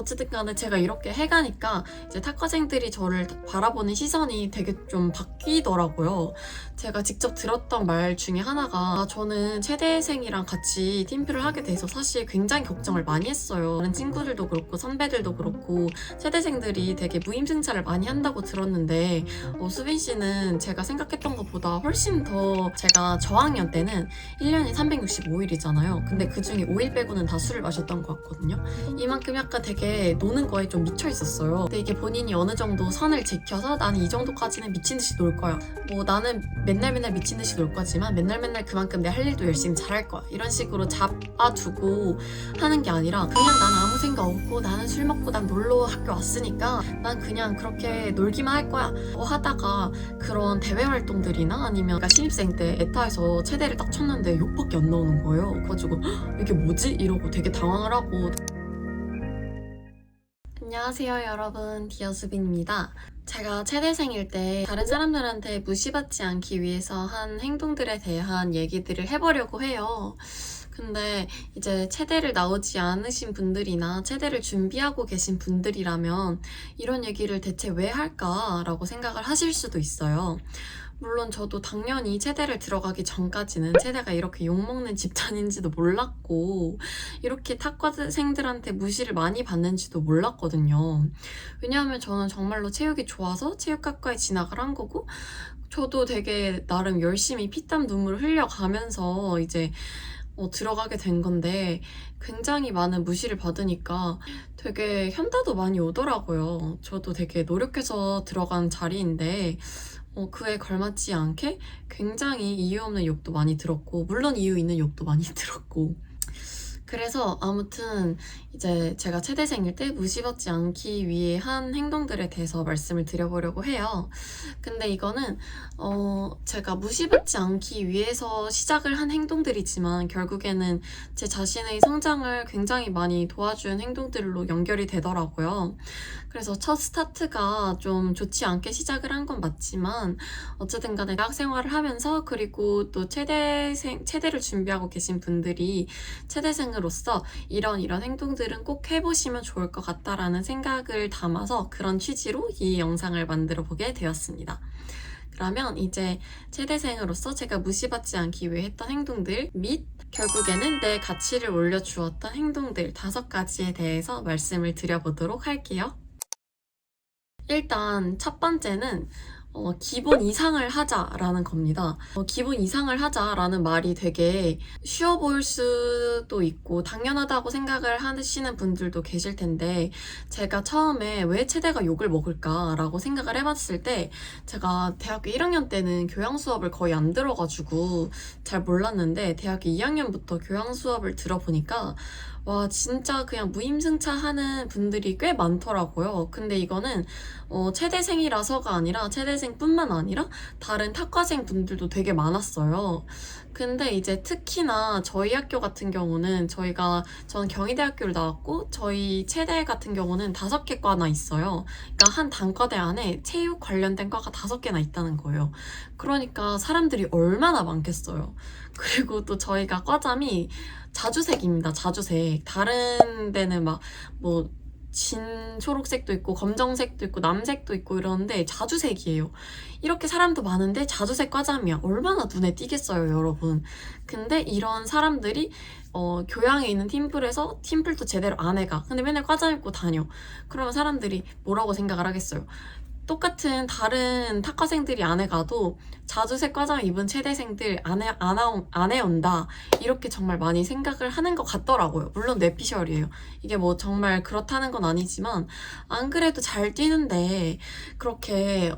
어쨌든 간에 제가 이렇게 해가니까 이제 탁과생들이 저를 바라보는 시선이 되게 좀 바뀌더라고요. 제가 직접 들었던 말 중에 하나가 저는 체대생이랑 같이 팀플을 하게 돼서 사실 굉장히 걱정을 많이 했어요. 다른 친구들도 그렇고 선배들도 그렇고 체대생들이 되게 무임승차를 많이 한다고 들었는데 수빈 씨는 제가 생각했던 것보다 훨씬 더 제가 저학년 때는 1년이 365일이잖아요. 근데 그중에 5일 빼고는 다 술을 마셨던 것 같거든요. 이만큼 약간 되게 노는 거에 좀 미쳐 있었어요. 근데 이게 본인이 어느 정도 선을 지켜서 나는 이 정도까지는 미친 듯이 놀 거야. 뭐 나는 맨날 미친 듯이 놀 거지만 맨날 그만큼 내 할 일도 열심히 잘할 거야. 이런 식으로 잡아두고 하는 게 아니라 그냥 난 아무 생각 없고 나는 술 먹고 난 놀러 학교 왔으니까 난 그냥 그렇게 놀기만 할 거야. 하다가 그런 대외 활동들이나 아니면 신입생 때 에타에서 체대를 딱 쳤는데 욕밖에 안 나오는 거예요. 그래가지고 이게 뭐지? 이러고 되게 당황을 하고. 안녕하세요 여러분, 디어수빈입니다. 제가 체대생일 때 다른 사람들한테 무시받지 않기 위해서 한 행동들에 대한 얘기들을 해보려고 해요. 근데 이제 체대를 나오지 않으신 분들이나 체대를 준비하고 계신 분들이라면 이런 얘기를 대체 왜 할까라고 생각을 하실 수도 있어요. 물론 저도 당연히 체대를 들어가기 전까지는 체대가 이렇게 욕먹는 집단인지도 몰랐고 이렇게 탁과생들한테 무시를 많이 받는지도 몰랐거든요. 왜냐하면 저는 정말로 체육이 좋아서 체육학과에 진학을 한 거고 저도 되게 나름 열심히 피땀 눈물 흘려가면서 이제 들어가게 된 건데 굉장히 많은 무시를 받으니까 되게 현타도 많이 오더라고요. 저도 되게 노력해서 들어간 자리인데 그에 걸맞지 않게 굉장히 이유 없는 욕도 많이 들었고 물론 이유 있는 욕도 많이 들었고 그래서 아무튼 이제 제가 체대생일 때 무시받지 않기 위해 한 행동들에 대해서 말씀을 드려보려고 해요. 근데 이거는 제가 무시받지 않기 위해서 시작을 한 행동들이지만 결국에는 제 자신의 성장을 굉장히 많이 도와준 행동들로 연결이 되더라고요. 그래서 첫 스타트가 좀 좋지 않게 시작을 한 건 맞지만 어쨌든 간에 대학 생활을 하면서 그리고 또 체대를 준비하고 계신 분들이 체대생으로서 이런 행동들은 꼭 해보시면 좋을 것 같다라는 생각을 담아서 그런 취지로 이 영상을 만들어 보게 되었습니다. 그러면 이제 체대생으로서 제가 무시받지 않기 위해 했던 행동들 및 결국에는 내 가치를 올려주었던 행동들 5가지에 대해서 말씀을 드려보도록 할게요. 일단 첫 번째는 기본 이상을 하자라는 겁니다. 기본 이상을 하자라는 말이 되게 쉬워 보일 수도 있고 당연하다고 생각을 하시는 분들도 계실 텐데 제가 처음에 왜 체대가 욕을 먹을까라고 생각을 해봤을 때 제가 대학교 1학년 때는 교양 수업을 거의 안 들어가지고 잘 몰랐는데 대학교 2학년부터 교양 수업을 들어보니까 와 진짜 그냥 무임승차 하는 분들이 꽤 많더라고요. 근데 이거는 체대생이라서가 아니라 체대생뿐만 아니라 다른 탁과생 분들도 되게 많았어요. 근데 이제 특히나 저희 학교 같은 경우는 저는 경희대학교를 나왔고 저희 체대 같은 경우는 5개 과나 있어요. 그러니까 한 단과대 안에 체육 관련된 과가 5개나 있다는 거예요. 그러니까 사람들이 얼마나 많겠어요. 그리고 또 저희가 과잠이 자주색입니다. 자주색. 다른 데는 뭐 진 초록색도 있고 검정색도 있고 남색도 있고 이러는데 자주색이에요. 이렇게 사람도 많은데 자주색 과잠이야. 얼마나 눈에 띄겠어요, 여러분. 근데 이런 사람들이 교양에 있는 팀플에서 팀플도 제대로 안 해가. 근데 맨날 과잠 입고 다녀. 그러면 사람들이 뭐라고 생각을 하겠어요? 똑같은 다른 탁과생들이 안 해가도 자주색 과잠 입은 체대생들 안 해온다 이렇게 정말 많이 생각을 하는 것 같더라고요. 물론 뇌피셜이에요. 이게 뭐 정말 그렇다는 건 아니지만 안 그래도 잘 뛰는데 그렇게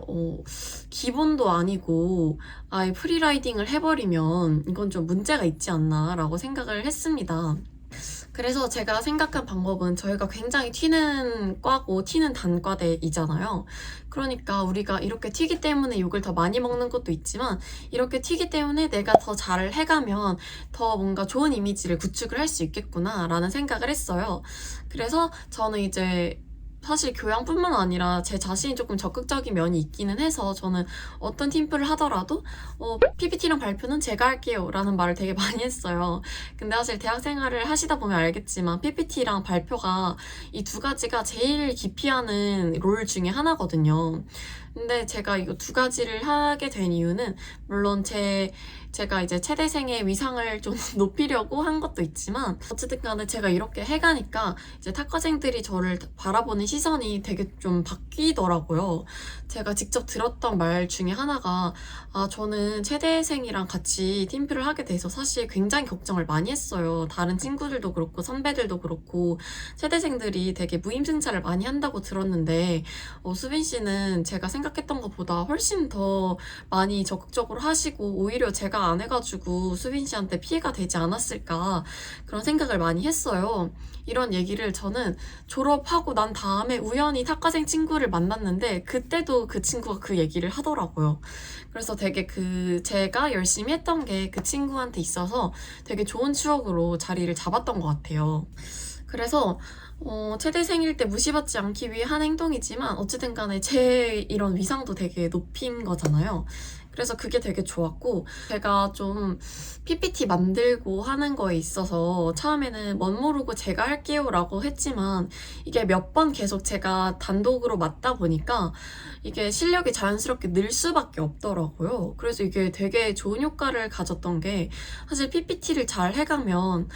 기본도 아니고 아예 프리라이딩을 해버리면 이건 좀 문제가 있지 않나 라고 생각을 했습니다. 그래서 제가 생각한 방법은 저희가 굉장히 튀는 과고 튀는 단과대이잖아요. 그러니까 우리가 이렇게 튀기 때문에 욕을 더 많이 먹는 것도 있지만 이렇게 튀기 때문에 내가 더 잘 해가면 더 뭔가 좋은 이미지를 구축을 할 수 있겠구나 라는 생각을 했어요. 그래서 저는 이제 사실 교양뿐만 아니라 제 자신이 조금 적극적인 면이 있기는 해서 저는 어떤 팀플을 하더라도 PPT랑 발표는 제가 할게요 라는 말을 되게 많이 했어요. 근데 사실 대학 생활을 하시다 보면 알겠지만 PPT랑 발표가 이 두 가지가 제일 기피하는 롤 중에 하나거든요. 근데 제가 이거 두 가지를 하게 된 이유는 물론 제가 이제 체대생의 위상을 좀 높이려고 한 것도 있지만 어쨌든 간에 제가 이렇게 해가니까 이제 탁과생들이 저를 바라보는 시선이 되게 좀 바뀌더라고요. 제가 직접 들었던 말 중에 하나가 저는 체대생이랑 같이 팀플을 하게 돼서 사실 굉장히 걱정을 많이 했어요. 다른 친구들도 그렇고 선배들도 그렇고 체대생들이 되게 무임승차를 많이 한다고 들었는데 수빈 씨는 제가 생각했던 것보다 훨씬 더 많이 적극적으로 하시고 오히려 제가 안 해가지고 수빈 씨한테 피해가 되지 않았을까 그런 생각을 많이 했어요. 이런 얘기를 저는 졸업하고 난 다음에 우연히 탁과생 친구를 만났는데 그때도 그 친구가 그 얘기를 하더라고요. 그래서 되게 제가 열심히 했던 게 그 친구한테 있어서 되게 좋은 추억으로 자리를 잡았던 것 같아요. 그래서 체대생일 때 무시받지 않기 위해 한 행동이지만 어쨌든 간에 제 이런 위상도 되게 높인 거잖아요. 그래서 그게 되게 좋았고 제가 좀 PPT 만들고 하는 거에 있어서 처음에는 멋모르고 제가 할게요 라고 했지만 이게 몇 번 계속 제가 단독으로 맡다 보니까 이게 실력이 자연스럽게 늘 수밖에 없더라고요. 그래서 이게 되게 좋은 효과를 가졌던 게 사실 PPT를 잘 해가면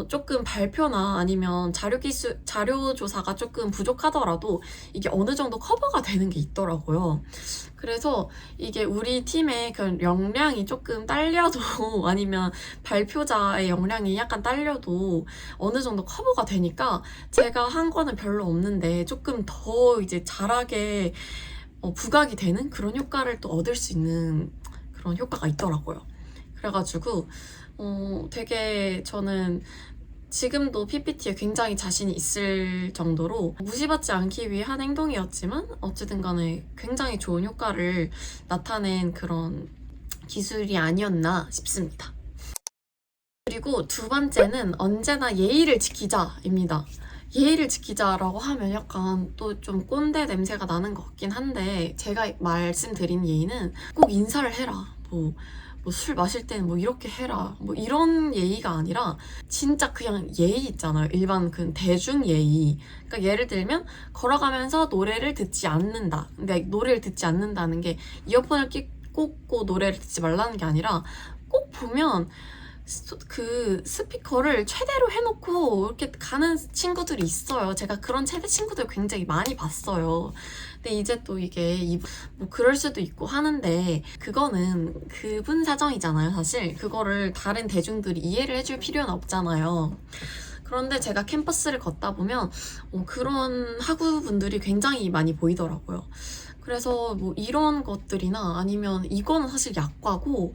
조금 발표나 아니면 자료 조사가 조금 부족하더라도 이게 어느 정도 커버가 되는 게 있더라고요. 그래서 이게 우리 팀의 그 역량이 조금 딸려도 아니면 발표자의 역량이 약간 딸려도 어느 정도 커버가 되니까 제가 한 거는 별로 없는데 조금 더 이제 잘하게 부각이 되는 그런 효과를 또 얻을 수 있는 그런 효과가 있더라고요. 그래가지고 되게 저는 지금도 PPT에 굉장히 자신이 있을 정도로 무시받지 않기 위해 한 행동이었지만 어쨌든 간에 굉장히 좋은 효과를 나타낸 그런 기술이 아니었나 싶습니다. 그리고 두 번째는 언제나 예의를 지키자입니다. 예의를 지키자라고 하면 약간 또 좀 꼰대 냄새가 나는 것 같긴 한데 제가 말씀드린 예의는 꼭 인사를 해라. 뭐 술 마실 때는 뭐 이렇게 해라. 뭐 이런 예의가 아니라 진짜 그냥 예의 있잖아요. 일반 그 대중 예의. 그러니까 예를 들면 걸어가면서 노래를 듣지 않는다. 근데 노래를 듣지 않는다는 게 이어폰을 꽂고 노래를 듣지 말라는 게 아니라 꼭 보면 그 스피커를 최대로 해놓고 이렇게 가는 친구들이 있어요. 제가 그런 최대 친구들 굉장히 많이 봤어요. 근데 이제 또 이게 뭐 그럴 수도 있고 하는데 그거는 그분 사정이잖아요. 사실 그거를 다른 대중들이 이해를 해줄 필요는 없잖아요. 그런데 제가 캠퍼스를 걷다 보면 그런 학우분들이 굉장히 많이 보이더라고요. 그래서 뭐 이런 것들이나 아니면 이거는 사실 약과고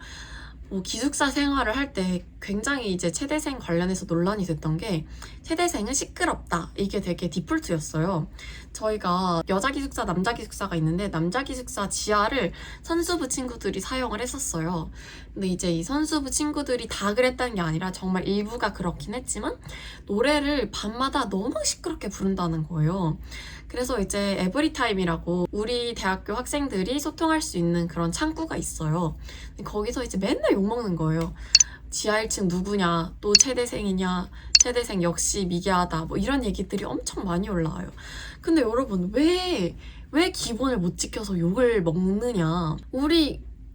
기숙사 생활을 할 때 굉장히 이제 체대생 관련해서 논란이 됐던 게 체대생은 시끄럽다. 이게 되게 디폴트였어요. 저희가 여자 기숙사, 남자 기숙사가 있는데 남자 기숙사 지하를 선수부 친구들이 사용을 했었어요. 근데 이제 이 선수부 친구들이 다 그랬다는 게 아니라 정말 일부가 그렇긴 했지만 노래를 밤마다 너무 시끄럽게 부른다는 거예요. 그래서 이제 에브리타임이라고 우리 대학교 학생들이 소통할 수 있는 그런 창구가 있어요. 거기서 이제 맨날 욕먹는 거예요. 지하 1층 누구냐, 또 체대생이냐, 체대생 역시 미개하다, 뭐 이런 얘기들이 엄청 많이 올라와요. 근데 여러분, 왜 기본을 못 지켜서 욕을 먹느냐?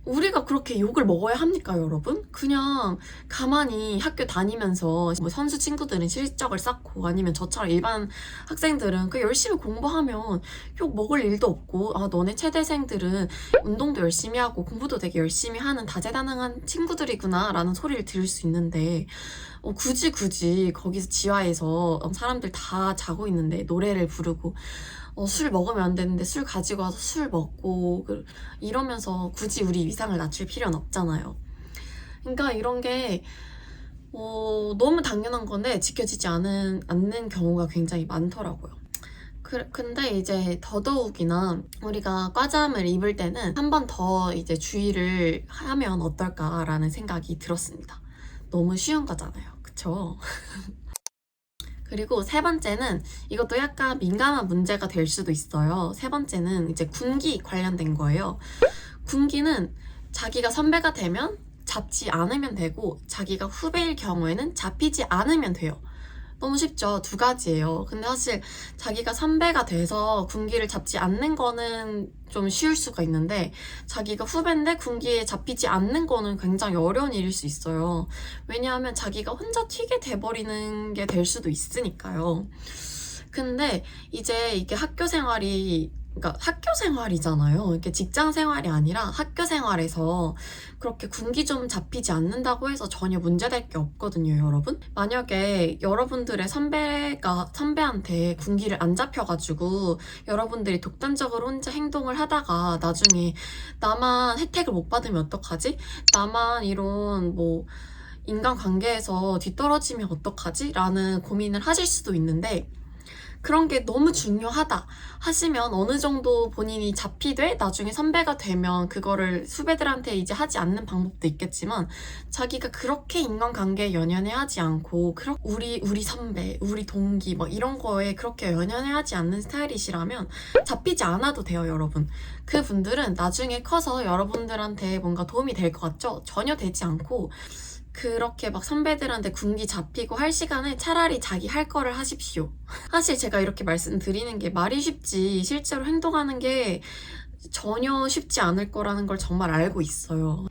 우리가 그렇게 욕을 먹어야 합니까, 여러분? 그냥 가만히 학교 다니면서 뭐 선수 친구들은 실적을 쌓고 아니면 저처럼 일반 학생들은 그 열심히 공부하면 욕 먹을 일도 없고 너네 체대생들은 운동도 열심히 하고 공부도 되게 열심히 하는 다재다능한 친구들이구나 라는 소리를 들을 수 있는데 굳이 거기서 지하에서 사람들 다 자고 있는데 노래를 부르고 술 먹으면 안 되는데 술 가지고 와서 술 먹고 이러면서 굳이 우리 위상을 낮출 필요는 없잖아요. 그러니까 이런 게 너무 당연한 건데 지켜지지 않는 경우가 굉장히 많더라고요. 근데 이제 더더욱이나 우리가 과잠을 입을 때는 한 번 더 이제 주의를 하면 어떨까라는 생각이 들었습니다. 너무 쉬운 거잖아요. 그쵸? 그리고 세 번째는 이것도 약간 민감한 문제가 될 수도 있어요. 세 번째는 이제 군기 관련된 거예요. 군기는 자기가 선배가 되면 잡지 않으면 되고 자기가 후배일 경우에는 잡히지 않으면 돼요. 너무 쉽죠? 두 가지예요. 근데 사실 자기가 선배가 돼서 군기를 잡지 않는 거는 좀 쉬울 수가 있는데 자기가 후배인데 군기에 잡히지 않는 거는 굉장히 어려운 일일 수 있어요. 왜냐하면 자기가 혼자 튀게 돼버리는 게 될 수도 있으니까요. 근데 이제 이게 그러니까 학교 생활이잖아요. 이게 직장 생활이 아니라 학교 생활에서 그렇게 군기 좀 잡히지 않는다고 해서 전혀 문제될 게 없거든요, 여러분. 만약에 여러분들의 선배한테 군기를 안 잡혀가지고 여러분들이 독단적으로 혼자 행동을 하다가 나중에 나만 혜택을 못 받으면 어떡하지? 나만 이런 인간관계에서 뒤떨어지면 어떡하지? 라는 고민을 하실 수도 있는데 그런 게 너무 중요하다 하시면 어느 정도 본인이 잡히되 나중에 선배가 되면 그거를 후배들한테 이제 하지 않는 방법도 있겠지만 자기가 그렇게 인간관계에 연연해 하지 않고 우리 선배, 우리 동기 이런 거에 그렇게 연연해 하지 않는 스타일이시라면 잡히지 않아도 돼요, 여러분. 그분들은 나중에 커서 여러분들한테 뭔가 도움이 될 것 같죠? 전혀 되지 않고 그렇게 막 선배들한테 군기 잡히고 할 시간에 차라리 자기 할 거를 하십시오. 사실 제가 이렇게 말씀드리는 게 말이 쉽지 실제로 행동하는 게 전혀 쉽지 않을 거라는 걸 정말 알고 있어요.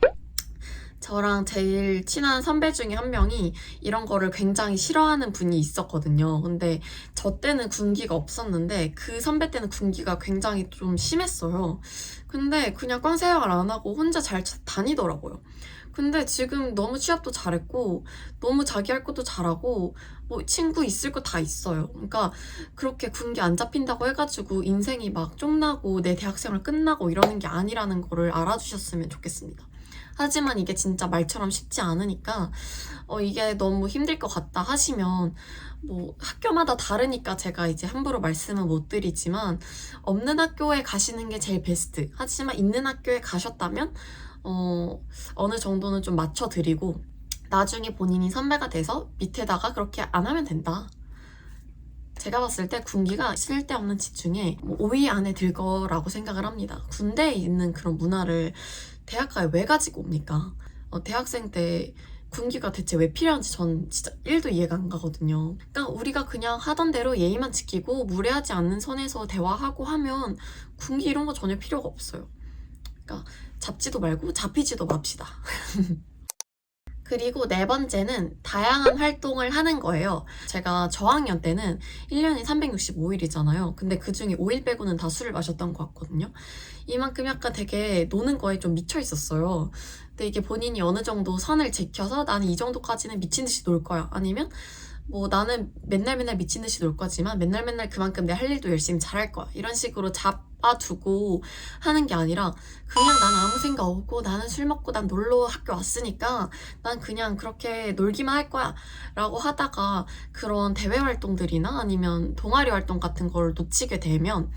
저랑 제일 친한 선배 중에 한 명이 이런 거를 굉장히 싫어하는 분이 있었거든요. 근데 저 때는 군기가 없었는데 그 선배 때는 군기가 굉장히 좀 심했어요. 근데 그냥 꽝 생각을 안 하고 혼자 잘 다니더라고요. 근데 지금 너무 취업도 잘했고 너무 자기 할 것도 잘하고 친구 있을 거 다 있어요. 그러니까 그렇게 군기 안 잡힌다고 해가지고 인생이 막 쫑나고 내 대학생활 끝나고 이러는 게 아니라는 거를 알아주셨으면 좋겠습니다. 하지만 이게 진짜 말처럼 쉽지 않으니까 이게 너무 힘들 것 같다 하시면 학교마다 다르니까 제가 이제 함부로 말씀은 못 드리지만 없는 학교에 가시는 게 제일 베스트. 하지만 있는 학교에 가셨다면 어느 정도는 좀 맞춰드리고 나중에 본인이 선배가 돼서 밑에다가 그렇게 안 하면 된다. 제가 봤을 때 군기가 쓸데없는 집중에 5위 안에 들 거라고 생각을 합니다. 군대에 있는 그런 문화를 대학가에 왜 가지고 옵니까? 대학생 때 군기가 대체 왜 필요한지 전 진짜 1도 이해가 안 가거든요. 그러니까 우리가 그냥 하던 대로 예의만 지키고 무례하지 않는 선에서 대화하고 하면 군기 이런 거 전혀 필요가 없어요. 그러니까 잡지도 말고 잡히지도 맙시다. 그리고 네 번째는 다양한 활동을 하는 거예요. 제가 저학년 때는 1년이 365일이잖아요. 근데 그중에 5일 빼고는 다 술을 마셨던 것 같거든요. 이만큼 약간 되게 노는 거에 좀 미쳐 있었어요. 근데 이게 본인이 어느 정도 선을 지켜서 나는 이 정도까지는 미친 듯이 놀 거야. 아니면 나는 맨날 미친 듯이 놀 거지만 맨날 그만큼 내 할 일도 열심히 잘할 거야. 이런 식으로 잡아두고 하는 게 아니라 그냥 난 아무 생각 없고 나는 술 먹고 난 놀러 학교 왔으니까 난 그냥 그렇게 놀기만 할 거야 라고 하다가 그런 대외 활동들이나 아니면 동아리 활동 같은 걸 놓치게 되면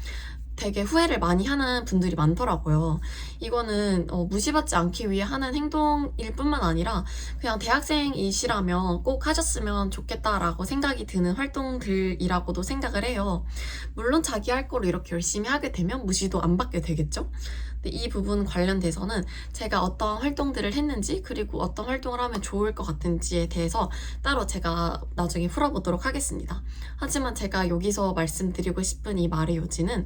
되게 후회를 많이 하는 분들이 많더라고요. 이거는 무시받지 않기 위해 하는 행동일 뿐만 아니라 그냥 대학생이시라면 꼭 하셨으면 좋겠다라고 생각이 드는 활동들이라고도 생각을 해요. 물론 자기 할 거를 이렇게 열심히 하게 되면 무시도 안 받게 되겠죠? 근데 이 부분 관련돼서는 제가 어떤 활동들을 했는지 그리고 어떤 활동을 하면 좋을 것 같은지에 대해서 따로 제가 나중에 풀어보도록 하겠습니다. 하지만 제가 여기서 말씀드리고 싶은 이 말의 요지는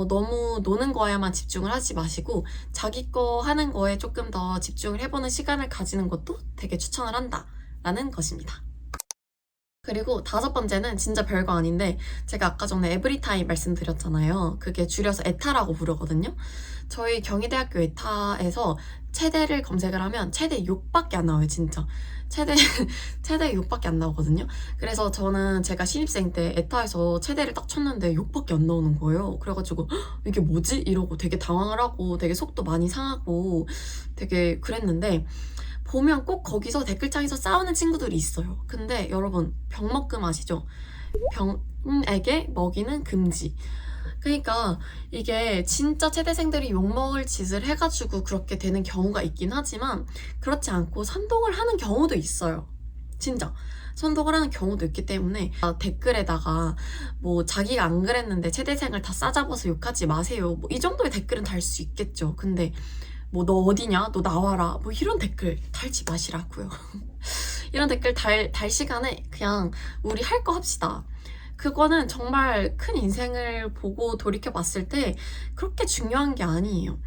너무 노는 거에만 집중을 하지 마시고 자기 거 하는 거에 조금 더 집중을 해보는 시간을 가지는 것도 되게 추천을 한다라는 것입니다. 그리고 다섯 번째는 진짜 별거 아닌데 제가 아까 전에 에브리타임 말씀드렸잖아요. 그게 줄여서 에타라고 부르거든요. 저희 경희대학교 에타에서 최대를 검색을 하면 최대 6밖에 안 나와요, 진짜. 최대 6밖에 안 나오거든요. 그래서 저는 제가 신입생 때 에타에서 최대를 딱 쳤는데 6밖에 안 나오는 거예요. 그래가지고 이게 뭐지? 이러고 되게 당황을 하고 되게 속도 많이 상하고 되게 그랬는데 보면 꼭 거기서 댓글창에서 싸우는 친구들이 있어요. 근데 여러분 병먹금 아시죠? 병에게 먹이는 금지. 그러니까 이게 진짜 체대생들이 욕먹을 짓을 해가지고 그렇게 되는 경우가 있긴 하지만 그렇지 않고 선동을 하는 경우도 있어요. 진짜 선독을 하는 경우도 있기 때문에 댓글에다가 뭐 자기가 안 그랬는데 최대생을 다 싸잡아서 욕하지 마세요. 뭐 이 정도의 댓글은 달 수 있겠죠. 근데 뭐 너 어디냐? 너 나와라. 뭐 이런 댓글 달지 마시라고요. 이런 댓글 달 시간에 그냥 우리 할 거 합시다. 그거는 정말 큰 인생을 보고 돌이켜 봤을 때 그렇게 중요한 게 아니에요.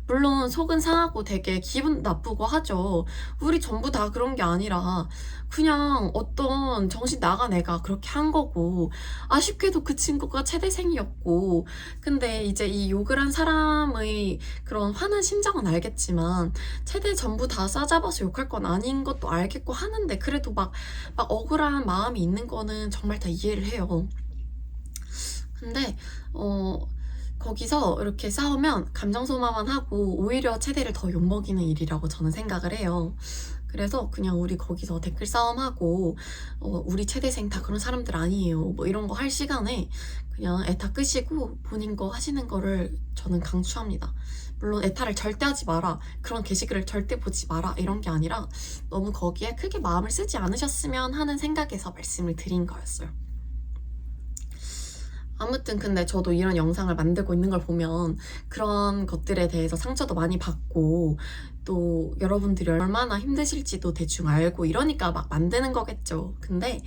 물론 속은 상하고 되게 기분 나쁘고 하죠. 우리 전부 다 그런 게 아니라 그냥 어떤 정신 나간 애가 그렇게 한 거고, 아쉽게도 그 친구가 최대생이었고, 근데 이제 이 욕을 한 사람의 그런 화난 심정은 알겠지만 최대 전부 다 싸잡아서 욕할 건 아닌 것도 알겠고 하는데, 그래도 막 억울한 마음이 있는 거는 정말 다 이해를 해요. 근데 거기서 이렇게 싸우면 감정 소모만 하고 오히려 최대를 더 욕먹이는 일이라고 저는 생각을 해요. 그래서 그냥 우리 거기서 댓글 싸움하고 우리 최대생 다 그런 사람들 아니에요, 뭐 이런 거 할 시간에 그냥 애타 끄시고 본인 거 하시는 거를 저는 강추합니다. 물론 애타를 절대 하지 마라, 그런 게시글을 절대 보지 마라 이런 게 아니라 너무 거기에 크게 마음을 쓰지 않으셨으면 하는 생각에서 말씀을 드린 거였어요. 아무튼 근데 저도 이런 영상을 만들고 있는 걸 보면 그런 것들에 대해서 상처도 많이 받고, 또 여러분들이 얼마나 힘드실지도 대충 알고 이러니까 막 만드는 거겠죠. 근데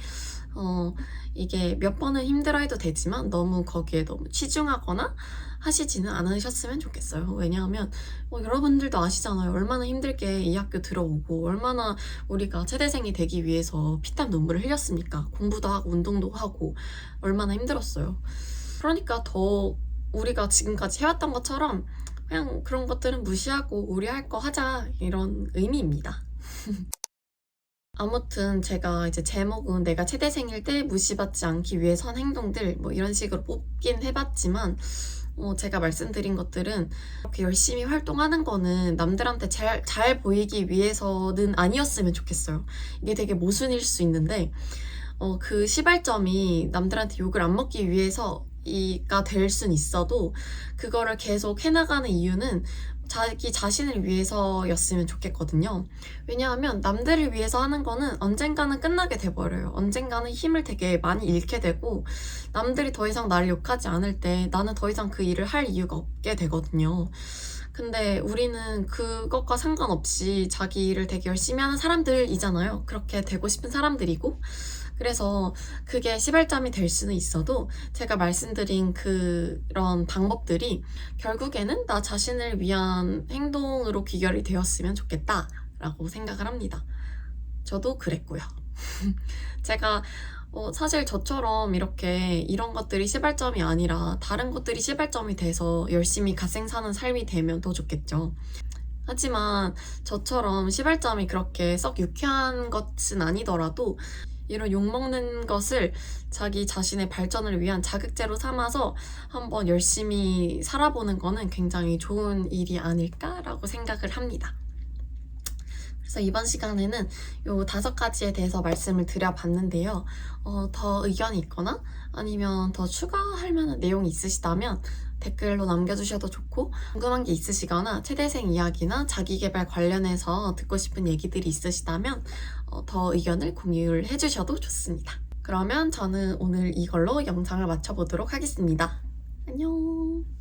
이게 몇 번은 힘들어해도 되지만 너무 거기에 너무 치중하거나 하시지는 않으셨으면 좋겠어요. 왜냐하면 여러분들도 아시잖아요. 얼마나 힘들게 이 학교 들어오고 얼마나 우리가 최대생이 되기 위해서 피땀 눈물을 흘렸습니까? 공부도 하고 운동도 하고 얼마나 힘들었어요. 그러니까 더 우리가 지금까지 해왔던 것처럼 그냥 그런 것들은 무시하고 우리 할 거 하자, 이런 의미입니다. 아무튼 제가 이제 제목은 내가 최대생일 때 무시받지 않기 위해 선 행동들 뭐 이런 식으로 뽑긴 해봤지만, 제가 말씀드린 것들은 이렇게 열심히 활동하는 거는 남들한테 잘 보이기 위해서는 아니었으면 좋겠어요. 이게 되게 모순일 수 있는데 그 시발점이 남들한테 욕을 안 먹기 위해서가 될 순 있어도 그거를 계속 해나가는 이유는 자기 자신을 위해서였으면 좋겠거든요. 왜냐하면 남들을 위해서 하는 거는 언젠가는 끝나게 돼버려요. 언젠가는 힘을 되게 많이 잃게 되고, 남들이 더 이상 나를 욕하지 않을 때 나는 더 이상 그 일을 할 이유가 없게 되거든요. 근데 우리는 그것과 상관없이 자기 일을 되게 열심히 하는 사람들이잖아요. 그렇게 되고 싶은 사람들이고. 그래서 그게 시발점이 될 수는 있어도 제가 말씀드린 그런 방법들이 결국에는 나 자신을 위한 행동으로 귀결이 되었으면 좋겠다라고 생각을 합니다. 저도 그랬고요. 제가 사실 저처럼 이렇게 이런 것들이 시발점이 아니라 다른 것들이 시발점이 돼서 열심히 갓생 사는 삶이 되면 더 좋겠죠. 하지만 저처럼 시발점이 그렇게 썩 유쾌한 것은 아니더라도 이런 욕먹는 것을 자기 자신의 발전을 위한 자극제로 삼아서 한번 열심히 살아보는 거는 굉장히 좋은 일이 아닐까라고 생각을 합니다. 그래서 이번 시간에는 요 5가지에 대해서 말씀을 드려봤는데요. 더 의견이 있거나 아니면 더 추가할 만한 내용이 있으시다면 댓글로 남겨주셔도 좋고, 궁금한 게 있으시거나 최대생 이야기나 자기계발 관련해서 듣고 싶은 얘기들이 있으시다면 더 의견을 공유를 해주셔도 좋습니다. 그러면 저는 오늘 이걸로 영상을 마쳐보도록 하겠습니다. 안녕.